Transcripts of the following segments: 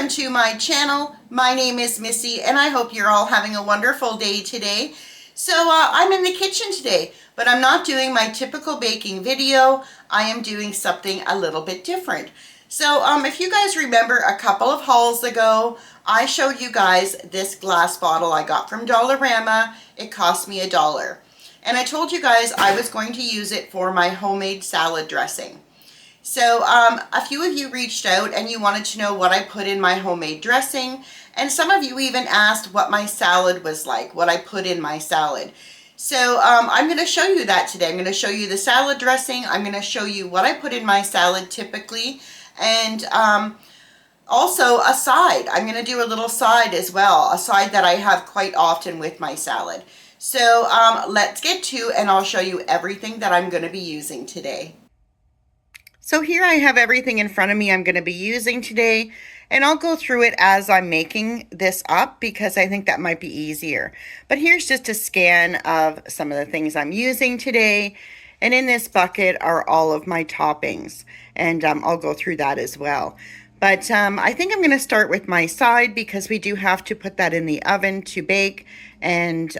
to my channel. My name is Missy and I hope you're all having a wonderful day today. So I'm in the kitchen today, but I'm not doing my typical baking video. I am doing something a little bit different. So if you guys remember a couple of hauls ago, I showed you guys this glass bottle I got from Dollarama. It cost me $1. And I told you guys I was going to use it for my homemade salad dressing. So a few of you reached out and you wanted to know what I put in my homemade dressing. And some of you even asked what my salad was like, what I put in my salad. So I'm going to show you that today. I'm going to show you the salad dressing. I'm going to show you what I put in my salad typically. And also a side. I'm going to do a little side as well. A side that I have quite often with my salad. So let's get to and I'll show you everything that I'm going to be using today. So here I have everything in front of me I'm going to be using today, and I'll go through it as I'm making this up because I think that might be easier. But here's just a scan of some of the things I'm using today, and in this bucket are all of my toppings, and I'll go through that as well. But I think I'm going to start with my side because we do have to put that in the oven to bake, and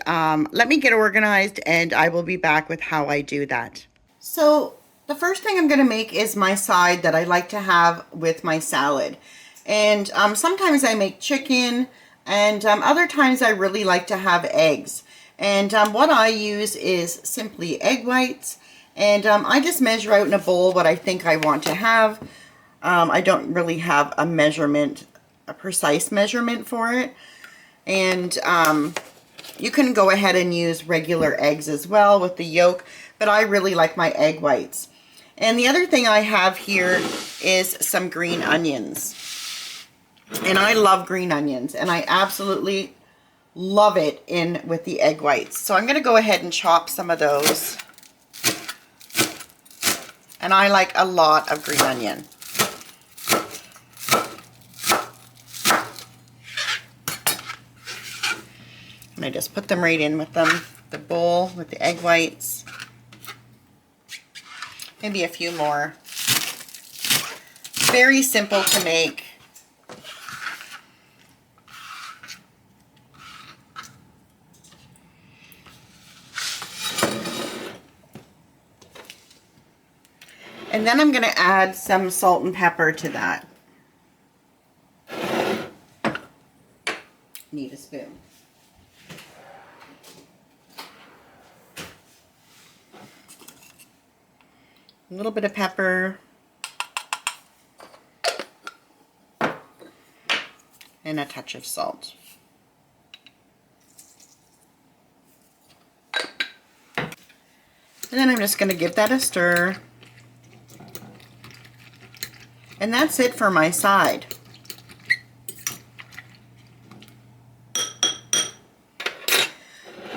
let me get organized and I will be back with how I do that. So the first thing I'm going to make is my side that I like to have with my salad. And sometimes I make chicken, and other times I really like to have eggs. And what I use is simply egg whites. And I just measure out in a bowl what I think I want to have. I don't really have a measurement, a precise measurement for it. And you can go ahead and use regular eggs as well with the yolk, but I really like my egg whites. And the other thing I have here is some green onions. And I love green onions, and I absolutely love it in with the egg whites. So I'm going to go ahead and chop some of those. And I like a lot of green onion. And I just put them right in with them, the bowl with the egg whites. Maybe a few more. Very simple to make. And then I'm going to add some salt and pepper to that. Need a spoon. A little bit of pepper. And a touch of salt. And then I'm just going to give that a stir. And that's it for my side.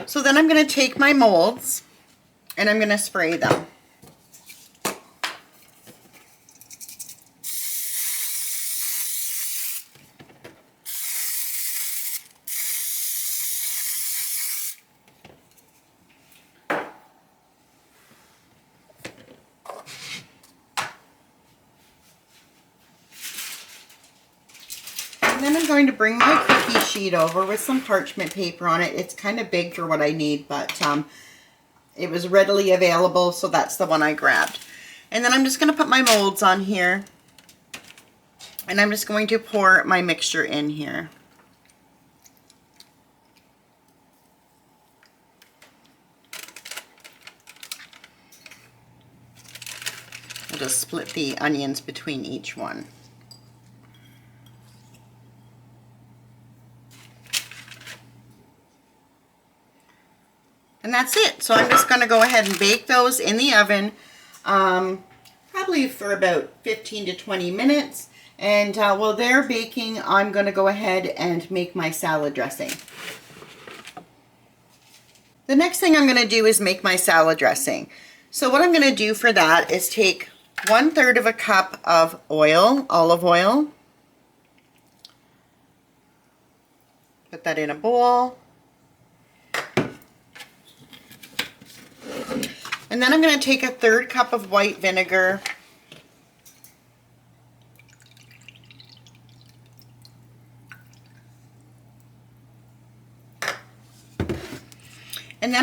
So then I'm going to take my molds and I'm going to spray them. And then I'm going to bring my cookie sheet over with some parchment paper on it. It's kind of big for what I need, but it was readily available, so that's the one I grabbed. And then I'm just going to put my molds on here. And I'm just going to pour my mixture in here. I'll just split the onions between each one. And that's it. So I'm just going to go ahead and bake those in the oven, probably for about 15 to 20 minutes. And while they're baking, I'm going to go ahead and make my salad dressing. The next thing I'm going to do is make my salad dressing. So what I'm going to do for that is take 1/3 of a cup of oil, olive oil. Put that in a bowl. And then I'm going to take a 1/3 cup of white vinegar.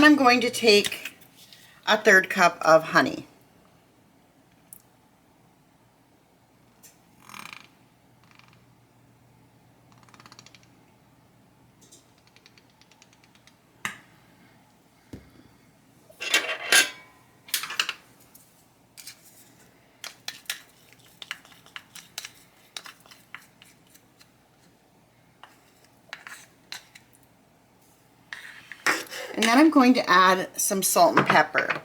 I'm going to take a 1/3 cup of honey. And then I'm going to add some salt and pepper.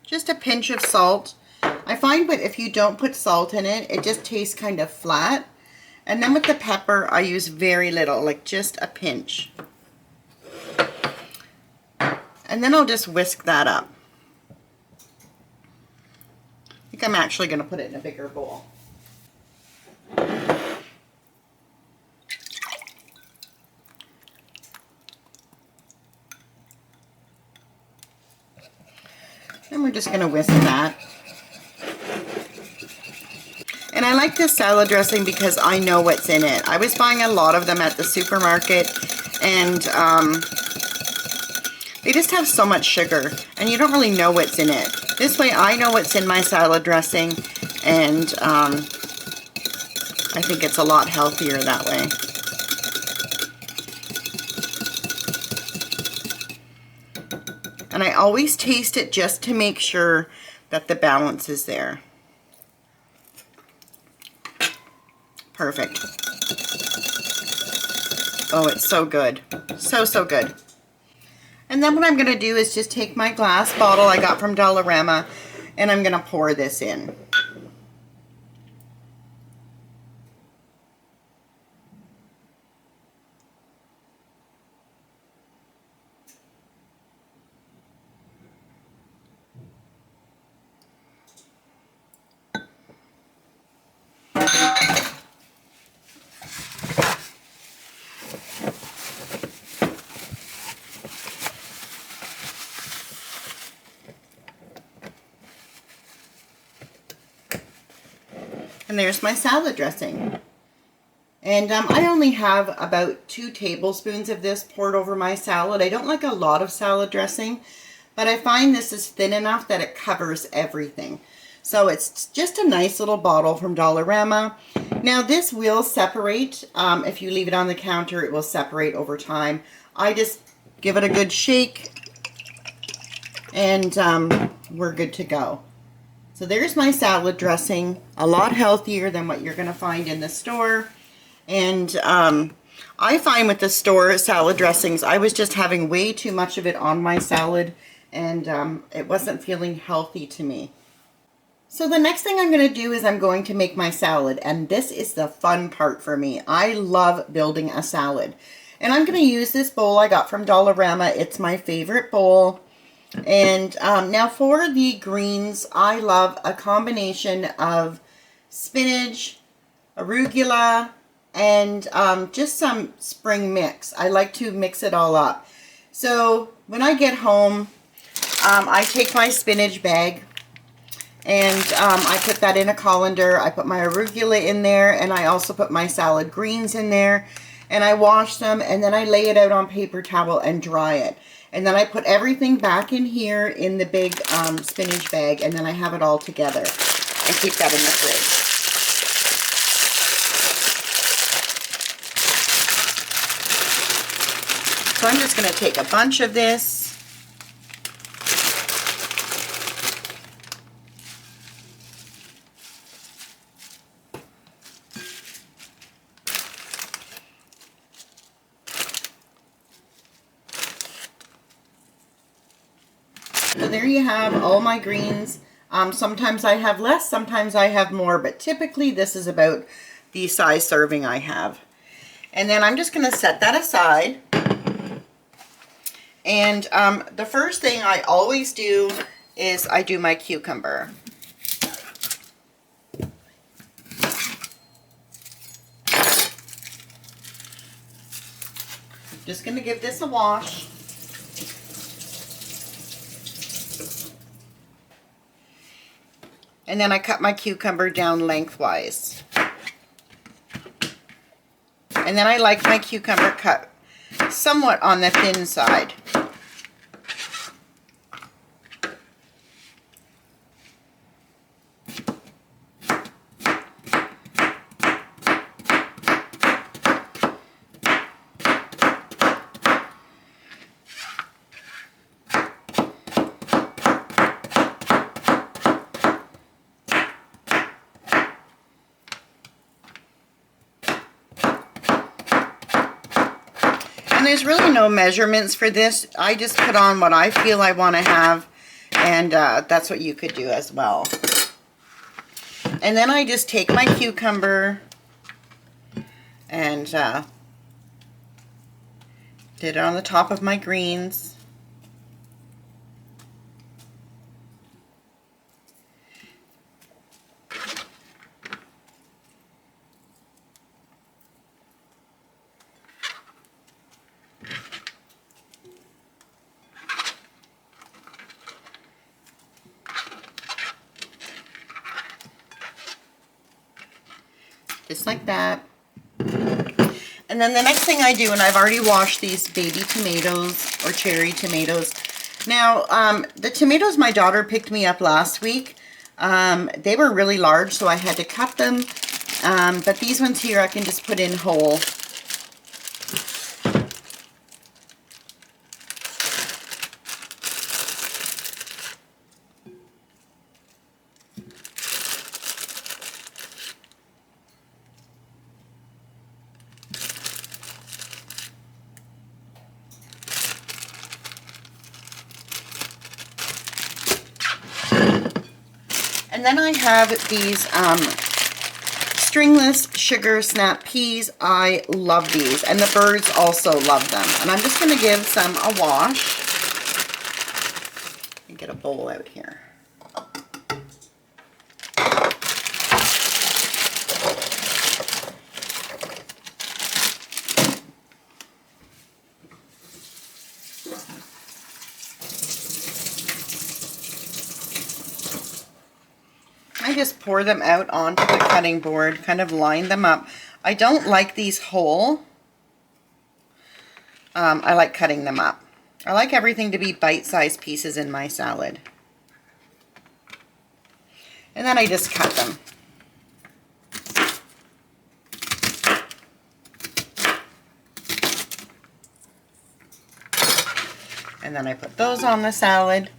Just a pinch of salt. I find that if you don't put salt in it, it just tastes kind of flat. And then with the pepper, I use very little, like just a pinch. And then I'll just whisk that up. I think I'm actually going to put it in a bigger bowl. And we're just going to whisk that. And I like this salad dressing because I know what's in it. I was buying a lot of them at the supermarket, and they just have so much sugar, and you don't really know what's in it. This way I know what's in my salad dressing, and I think it's a lot healthier that way. And I always taste it just to make sure that the balance is there. Perfect. Oh, it's so good. So, so good. And then what I'm going to do is just take my glass bottle I got from Dollarama, and I'm going to pour this in. And there's my salad dressing. And I only have about 2 tablespoons of this poured over my salad. I don't like a lot of salad dressing, but I find this is thin enough that it covers everything. So it's just a nice little bottle from Dollarama. Now this will separate. If you leave it on the counter, it will separate over time. I just give it a good shake, and we're good to go. So there's my salad dressing, a lot healthier than what you're going to find in the store. And I find with the store salad dressings, I was just having way too much of it on my salad, and it wasn't feeling healthy to me. So the next thing I'm going to do is I'm going to make my salad, and this is the fun part for me. I love building a salad. And I'm going to use this bowl I got from Dollarama. It's my favorite bowl. And now for the greens, I love a combination of spinach, arugula, and just some spring mix. I like to mix it all up. So when I get home, I take my spinach bag, and I put that in a colander. I put my arugula in there, and I also put my salad greens in there, and I wash them, and then I lay it out on paper towel and dry it. And then I put everything back in here in the big spinach bag, and then I have it all together and keep that in the fridge. So I'm just going to take a bunch of this. So there you have all my greens. Sometimes I have less, sometimes I have more, but typically this is about the size serving I have. And then I'm just going to set that aside. And the first thing I always do is I do my cucumber. Just going to give this a wash. And then I cut my cucumber down lengthwise. And then I like my cucumber cut somewhat on the thin side. And there's really no measurements for this. I just put on what I feel I want to have, and that's what you could do as well. And then I just take my cucumber and did it on the top of my greens. Just like that. And then the next thing I do, and I've already washed these baby tomatoes or cherry tomatoes. Now, the tomatoes my daughter picked me up last week, they were really large, so I had to cut them. But these ones here I can just put in whole. And then I have these stringless sugar snap peas. I love these, and the birds also love them. And I'm just going to give some a wash. And get a bowl out here. I just pour them out onto the cutting board, kind of line them up. I don't like these whole. I like cutting them up. I like everything to be bite-sized pieces in my salad. And then I just cut them. And then I put those on the salad.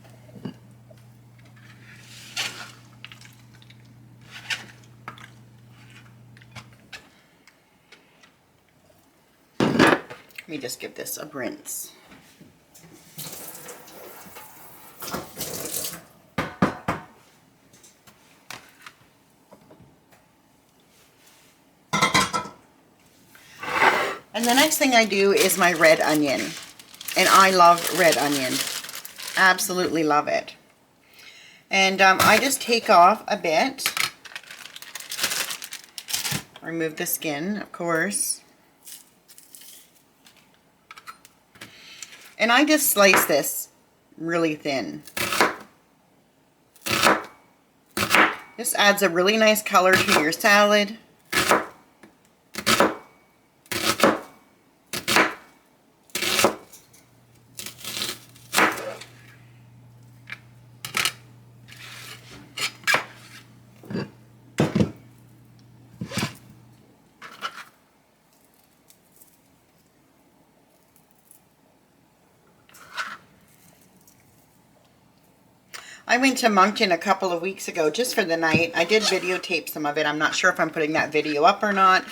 Let me just give this a rinse. And the next thing I do is my red onion. And I love red onion. Absolutely love it. And I just take off a bit. Remove the skin, of course. And I just slice this really thin. This adds a really nice color to your salad. I went to Moncton a couple of weeks ago just for the night. I did videotape some of it. I'm not sure if I'm putting that video up or not,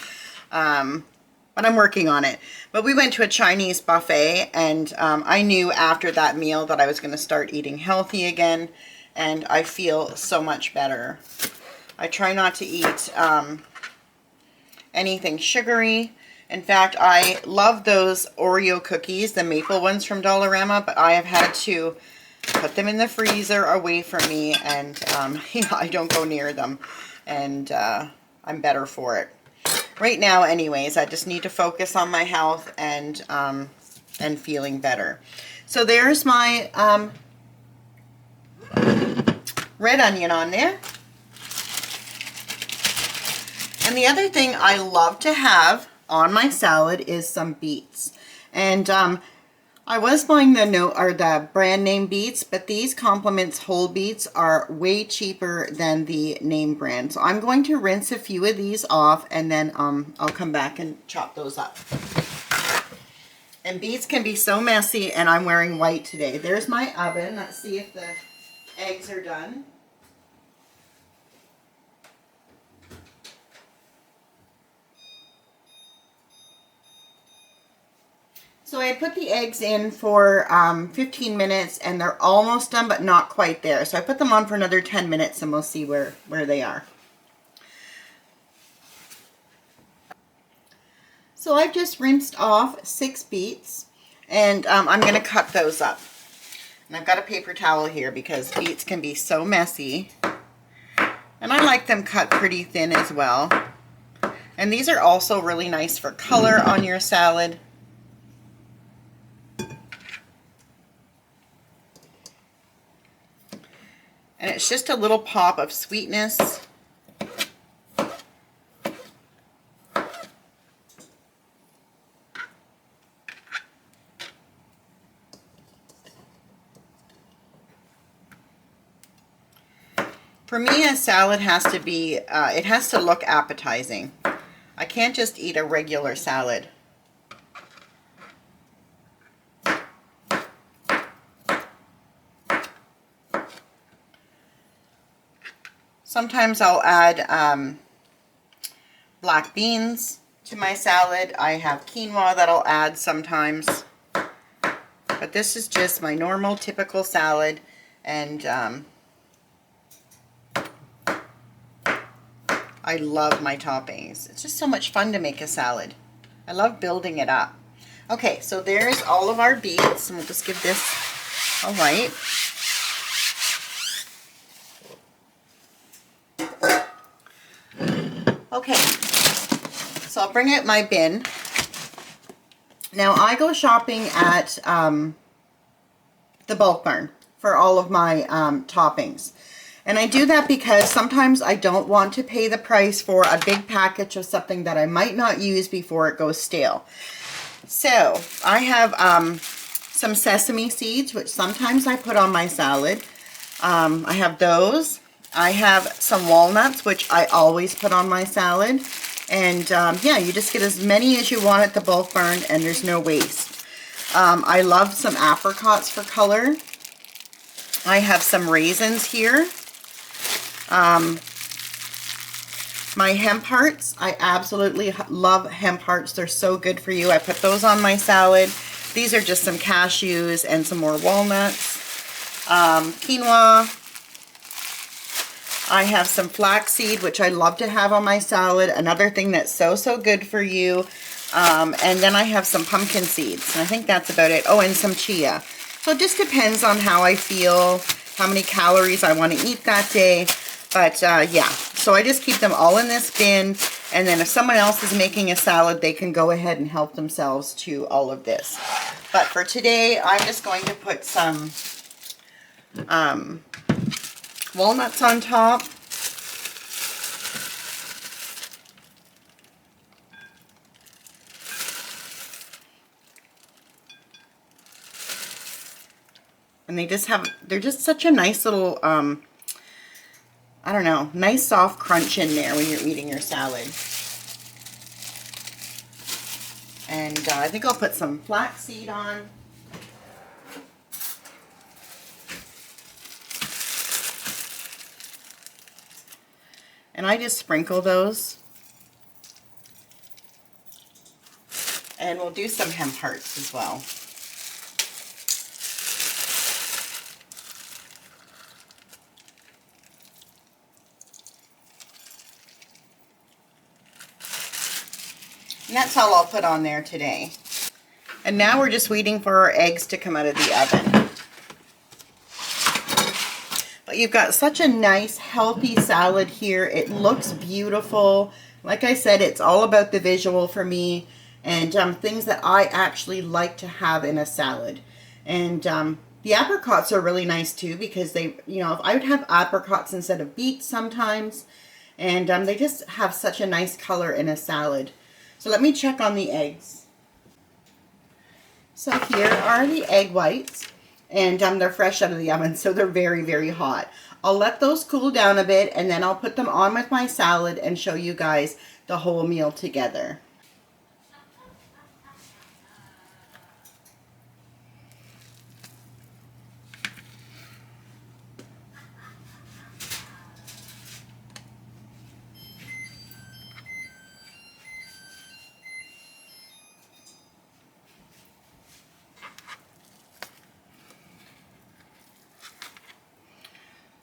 but I'm working on it. But we went to a Chinese buffet, and I knew after that meal that I was going to start eating healthy again, and I feel so much better. I try not to eat anything sugary. In fact, I love those Oreo cookies, the maple ones from Dollarama, but I have had to put them in the freezer away from me, and I don't go near them, and I'm better for it. Right now, anyways, I just need to focus on my health and feeling better. So there's my red onion on there. And the other thing I love to have on my salad is some beets. And I was buying the brand name beets, but these Compliments whole beets are way cheaper than the name brand. So I'm going to rinse a few of these off, and then I'll come back and chop those up. And beets can be so messy, and I'm wearing white today. There's my oven. Let's see if the eggs are done. So I put the eggs in for 15 minutes, and they're almost done, but not quite there. So I put them on for another 10 minutes, and we'll see where they are. So I've just rinsed off 6 beets, and I'm going to cut those up. And I've got a paper towel here because beets can be so messy. And I like them cut pretty thin as well. And these are also really nice for color on your salad. And it's just a little pop of sweetness. For me, a salad has to be, it has to look appetizing. I can't just eat a regular salad. Sometimes I'll add black beans to my salad. I have quinoa that I'll add sometimes. But this is just my normal, typical salad. And I love my toppings. It's just so much fun to make a salad. I love building it up. Okay, so there's all of our beets. And we'll just give this a wipe. Okay, so I'll bring out my bin. Now I go shopping at the Bulk Barn for all of my toppings. And I do that because sometimes I don't want to pay the price for a big package of something that I might not use before it goes stale. So I have some sesame seeds, which sometimes I put on my salad. I have those. I have some walnuts, which I always put on my salad. And yeah, you just get as many as you want at the Bulk Barn, and there's no waste. I love some apricots for color. I have some raisins here. My hemp hearts, I absolutely love hemp hearts. They're so good for you. I put those on my salad. These are just some cashews and some more walnuts. Quinoa. I have some flaxseed, which I love to have on my salad. Another thing that's so good for you. And then I have some pumpkin seeds. And I think that's about it. Oh, and some chia. So it just depends on how I feel, how many calories I want to eat that day. But yeah, so I just keep them all in this bin. And then if someone else is making a salad, they can go ahead and help themselves to all of this. But for today, I'm just going to put some walnuts on top. And they're just such a nice little, I don't know, nice soft crunch in there when you're eating your salad. And I think I'll put some flaxseed on. And I just sprinkle those. And we'll do some hemp hearts as well. And that's all I'll put on there today. And now we're just waiting for our eggs to come out of the oven. But you've got such a nice, healthy salad here. It looks beautiful. Like I said, it's all about the visual for me, and things that I actually like to have in a salad. And the apricots are really nice too, because they, you know, I would have apricots instead of beets sometimes. And they just have such a nice color in a salad. So let me check on the eggs. So here are the egg whites, and they're fresh out of the oven, so they're very, very hot. I'll let those cool down a bit, and then I'll put them on with my salad and show you guys the whole meal together.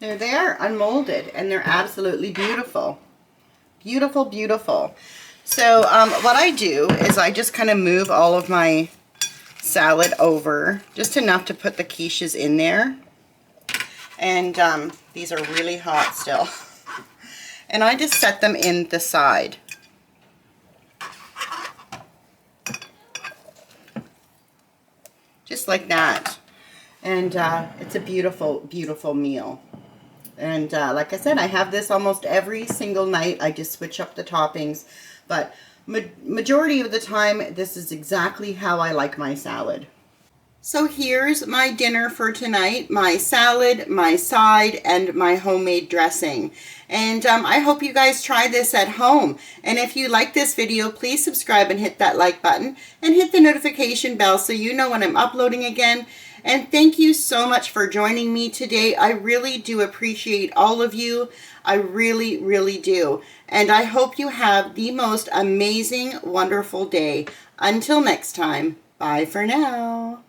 They're there, unmolded, and they're absolutely beautiful. Beautiful, beautiful. So what I do is I just kind of move all of my salad over, just enough to put the quiches in there. And these are really hot still. And I just set them in the side. Just like that. And it's a beautiful, beautiful meal. And like I said, I have this almost every single night. I just switch up the toppings. But majority of the time, this is exactly how I like my salad. So here's my dinner for tonight. My salad, my side, and my homemade dressing. And I hope you guys try this at home. And if you like this video, please subscribe and hit that like button. And hit the notification bell so you know when I'm uploading again. And thank you so much for joining me today. I really do appreciate all of you. I really, really do. And I hope you have the most amazing, wonderful day. Until next time, bye for now.